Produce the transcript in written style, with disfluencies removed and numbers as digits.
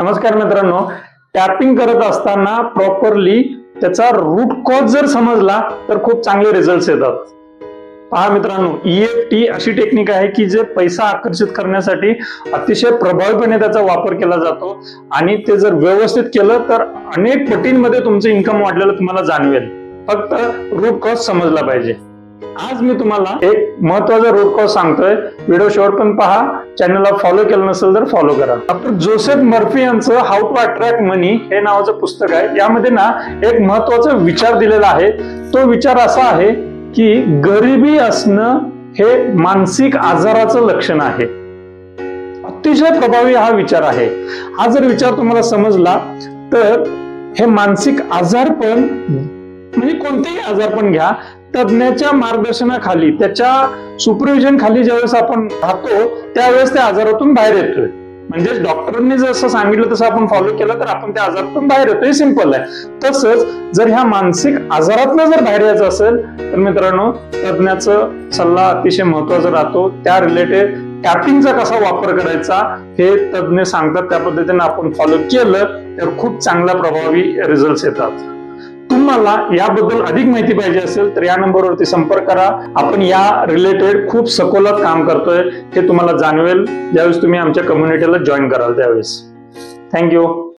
नमस्कार मित्रांनो, टॅपिंग करत असताना प्रॉपरली त्याचा रूट कॉज जर समजला तर खूप चांगले रिझल्ट्स येतात. पहा मित्रांनो, EFT अशी टेक्निक आहे की जे पैसा आकर्षित करण्यासाठी अतिशय प्रभावीपणे त्याचा वापर केला जातो आणि ते जर व्यवस्थित केलं तर अनेक पटींमध्ये तुमचं इन्कम वाढलेलं तुम्हाला जाणवेल. फक्त रूट कॉज समजला पाहिजे. आज मी तुम्हाला एक महत्वाचा रूट कॉज सांगतोय. व्हिडिओ शेवटपर्यंत पहा. चॅनलला फॉलो केलं नसेल तर फॉलो करा. डॉक्टर जोसेफ मर्फी यांचं हाऊ टू अट्रॅक्ट मनी हे नावाचं पुस्तक आहे. यामध्ये ना एक महत्वाचा विचार दिलेला आहे. तो विचार असा आहे की गरिबी असणं हे मानसिक आजाराचं लक्षण आहे. अतिशय प्रभावी हा विचार आहे. हा जर विचार तुम्हाला समजला तर हे मानसिक आजारपण म्हणजे कोणतेही आजारपण घ्या, तज्ञाच्या मार्गदर्शनाखाली त्याच्या सुपरविजन खाली ज्यावेळेस आपण राहतो त्यावेळेस त्या आजारातून बाहेर येतोय. म्हणजे डॉक्टरांनी जसं सांगितलं तसं आपण फॉलो केलं तर आपण त्या आजारातून बाहेर येतोय. सिंपल आहे. तसंच जर ह्या मानसिक आजारातनं जर बाहेर यायचं असेल तर मित्रांनो, तज्ञाचा सल्ला अतिशय महत्वाचा राहतो. त्या रिलेटेड टॅपिंगचा कसा वापर करायचा हे तज्ञ सांगतात. त्या पद्धतीने आपण फॉलो केलं तर खूप चांगला प्रभावी रिझल्ट येतात. तुम्हाला याबद्दल अधिक माहिती पाहिजे असेल तर या नंबरवरती संपर्क करा. आपण या रिलेटेड खूप सखोलात काम करतोय हे तुम्हाला जाणवेल ज्यावेळेस तुम्ही आमच्या कम्युनिटीला जॉईन कराल त्यावेळेस. थँक्यू.